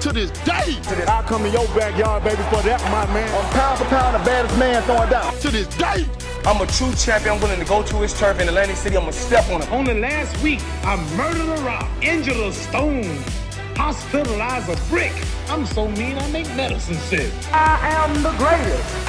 to this day. I'll come in your backyard, baby, for that, my man. I'm pound for pound the baddest man throwing down. To this day. I'm a true champion. I'm willing to go to his turf in Atlantic City. I'm going to step on it. Only last week, I murdered a rock, injured a stone, hospitalized a brick. I'm so mean, I make medicine sick. I am the greatest.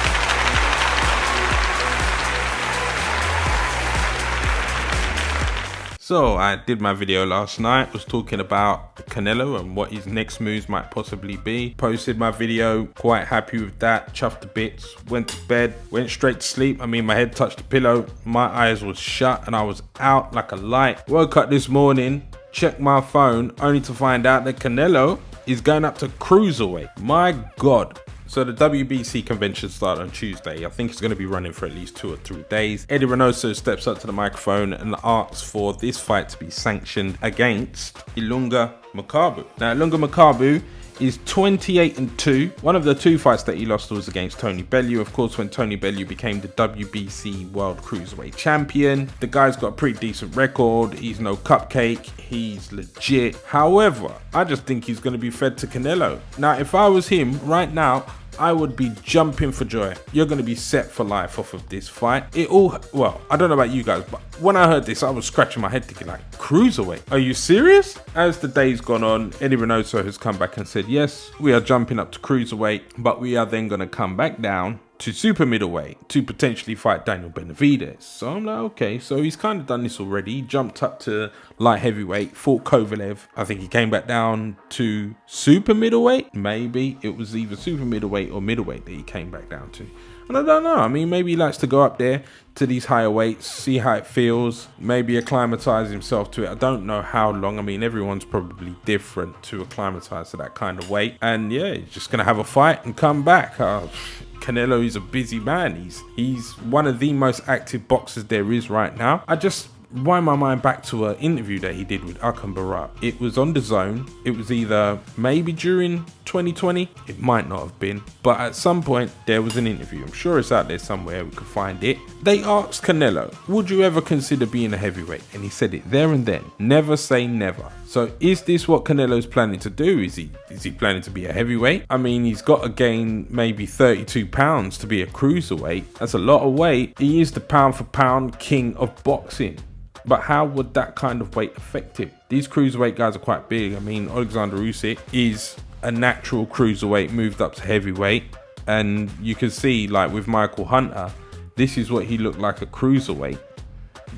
So I did my video last night, was talking about Canelo and what his next moves might possibly be. Posted my video, quite happy with that, chuffed to bits, went to bed, went straight to sleep. I mean, my head touched the pillow, my eyes was shut and I was out like a light. Woke up this morning, checked my phone, only to find out that Canelo is going up to cruiserweight. My God. So the WBC convention started on Tuesday. I think it's going to be running for at least 2 or 3 days. Eddie Reynoso steps up to the microphone and asks for this fight to be sanctioned against Ilunga Makabu. Now, Ilunga Makabu is 28-2. One of the 2 fights that he lost was against Tony Bellew. Of course, when Tony Bellew became the WBC World Cruiserweight Champion. The guy's got a pretty decent record. He's no cupcake. He's legit. However, I just think he's going to be fed to Canelo. Now, if I was him right now, I would be jumping for joy. You're going to be set for life off of this fight. Well, I don't know about you guys, but when I heard this, I was scratching my head thinking like, cruiserweight? Are you serious? As the day's gone on, Eddie Reynoso has come back and said, yes, we are jumping up to cruiserweight, but we are then going to come back down to super middleweight to potentially fight Daniel Benavidez. So I'm like, okay, so he's kind of done this already. He jumped up to light heavyweight, fought Kovalev. I think he came back down to super middleweight. Maybe it was either super middleweight or middleweight that he came back down to. And I don't know. I mean, maybe he likes to go up there to these higher weights, see how it feels, maybe acclimatize himself to it. I don't know how long. I mean, everyone's probably different to acclimatize to that kind of weight. And yeah, he's just going to have a fight and come back. Canelo is a busy man. He's one of the most active boxers there is right now. I just wind my mind back to an interview that he did with Akam Barat. It was on DAZN. It was either maybe during 2020, it might not have been, but at some point there was an interview. I'm sure it's out there somewhere, we could find it. They asked Canelo, would you ever consider being a heavyweight? And he said it there and then, never say never. So is this what Canelo's planning to do? Is he planning to be a heavyweight? I mean, he's got to gain maybe 32 pounds to be a cruiserweight. That's a lot of weight. He is the pound for pound king of boxing. But how would that kind of weight affect him? These cruiserweight guys are quite big. I mean, Alexander Usyk is a natural cruiserweight, moved up to heavyweight. And you can see, like with Michael Hunter, this is what he looked like at cruiserweight.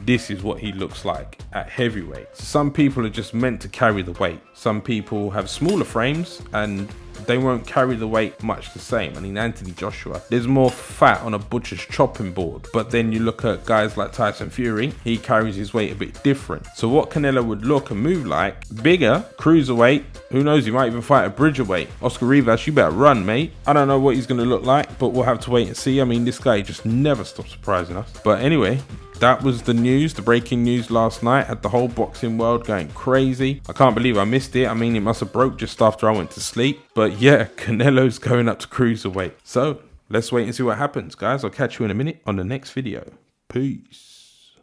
This is what he looks like at heavyweight. Some people are just meant to carry the weight. Some people have smaller frames and they won't carry the weight much the same. I mean, Anthony Joshua, there's more fat on a butcher's chopping board. But then you look at guys like Tyson Fury, he carries his weight a bit different. So what Canelo would look and move like, bigger, cruiserweight, who knows, he might even fight a bridgerweight. Oscar Rivas, you better run, mate. I don't know what he's going to look like, but we'll have to wait and see. I mean, this guy just never stops surprising us. But anyway, that was the news, the breaking news last night. Had the whole boxing world going crazy. I can't believe I missed it. I mean, it must have broke just after I went to sleep. But yeah, Canelo's going up to cruiserweight. So let's wait and see what happens, guys. I'll catch you in a minute on the next video. Peace.